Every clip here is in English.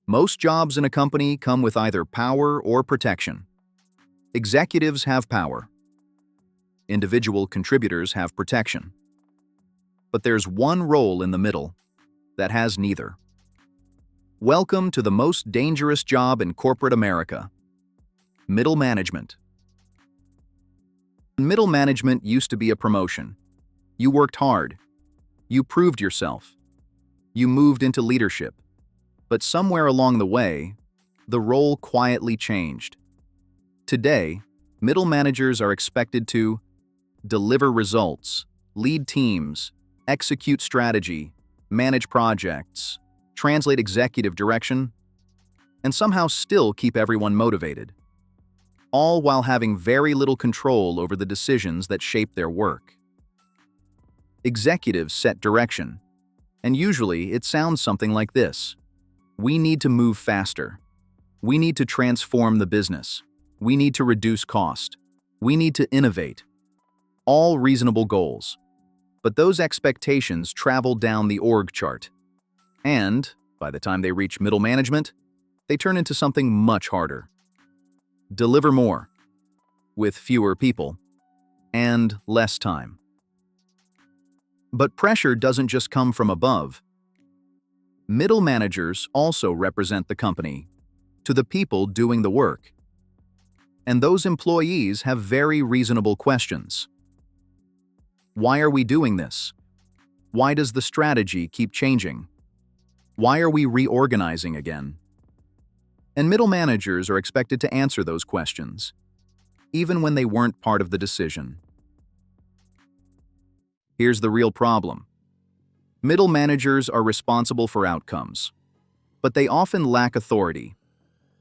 Most jobs in a company come with either power or protection. Executives have power. Individual contributors have protection. But there's one role in the middle that has neither. Welcome to the most dangerous job in corporate America: middle management. Middle management used to be a promotion. You worked hard. You proved yourself. You moved into leadership. But somewhere along the way, the role quietly changed. Today, middle managers are expected to deliver results, lead teams, execute strategy, manage projects, translate executive direction, and somehow still keep everyone motivated, all while having very little control over the decisions that shape their work. Executives set direction, and usually it sounds something like this: we need to move faster. We need to transform the business. We need to reduce cost. We need to innovate. All reasonable goals. But those expectations travel down the org chart. And, by the time they reach middle management, they turn into something much harder. Deliver more, with fewer people, and less time. But pressure doesn't just come from above. Middle managers also represent the company to the people doing the work. And those employees have very reasonable questions. Why are we doing this? Why does the strategy keep changing? Why are we reorganizing again? And middle managers are expected to answer those questions, even when they weren't part of the decision. Here's the real problem. Middle managers are responsible for outcomes, but they often lack authority.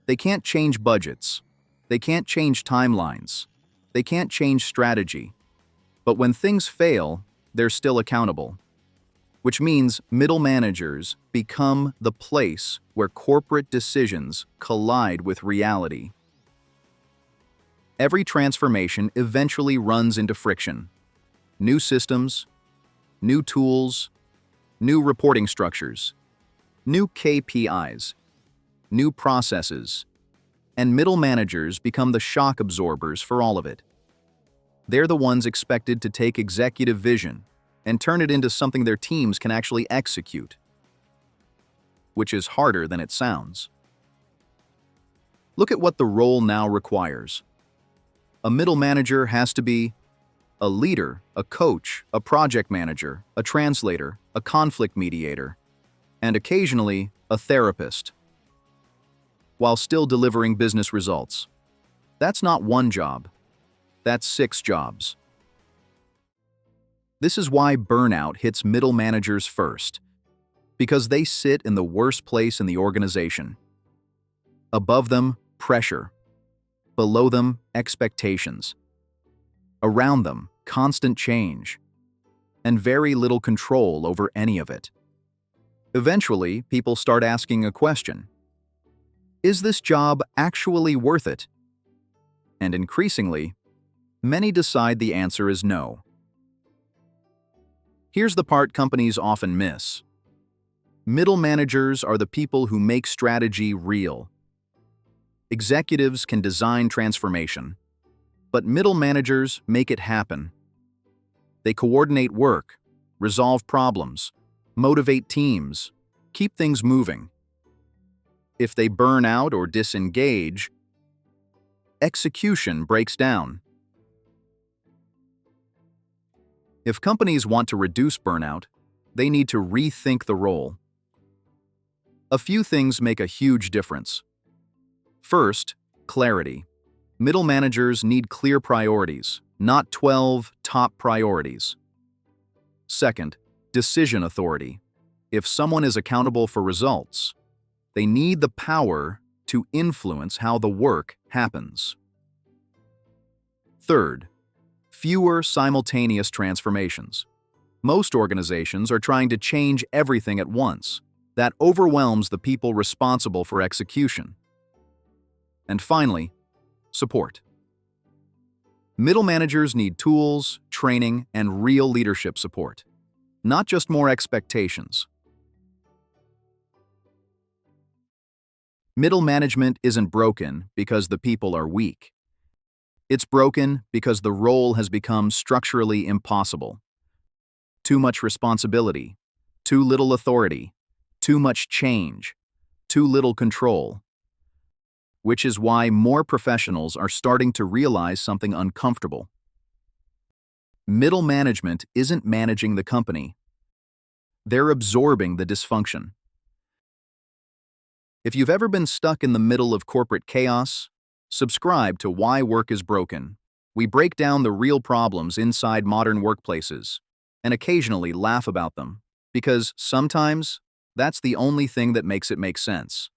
They can't change budgets. They can't change timelines. They can't change strategy. But when things fail, they're still accountable. Which means middle managers become the place where corporate decisions collide with reality. Every transformation eventually runs into friction. New systems, new tools, new reporting structures, new KPIs, new processes, and middle managers become the shock absorbers for all of it. They're the ones expected to take executive vision and turn it into something their teams can actually execute, which is harder than it sounds. Look at what the role now requires. A middle manager has to be a leader, a coach, a project manager, a translator, a conflict mediator, and occasionally a therapist, while still delivering business results. That's not one job. That's 6 jobs. This is why burnout hits middle managers first, because they sit in the worst place in the organization. Above them, pressure. Below them, expectations. Around them, constant change. And very little control over any of it. Eventually, people start asking a question. Is this job actually worth it? And increasingly, many decide the answer is no. Here's the part companies often miss. Middle managers are the people who make strategy real. Executives can design transformation, but middle managers make it happen. They coordinate work, resolve problems, motivate teams, keep things moving. If they burn out or disengage, execution breaks down. If companies want to reduce burnout, they need to rethink the role. A few things make a huge difference. First, clarity. Middle managers need clear priorities, not 12 top priorities. Second, decision authority. If someone is accountable for results, they need the power to influence how the work happens. Third, fewer simultaneous transformations. Most organizations are trying to change everything at once. That overwhelms the people responsible for execution. And finally, support. Middle managers need tools, training, and real leadership support, not just more expectations. Middle management isn't broken because the people are weak. It's broken because the role has become structurally impossible. Too much responsibility, too little authority, too much change, too little control. Which is why more professionals are starting to realize something uncomfortable. Middle management isn't managing the company. They're absorbing the dysfunction. If you've ever been stuck in the middle of corporate chaos, subscribe to Why Work is Broken. We break down the real problems inside modern workplaces and occasionally laugh about them, because sometimes that's the only thing that makes it make sense.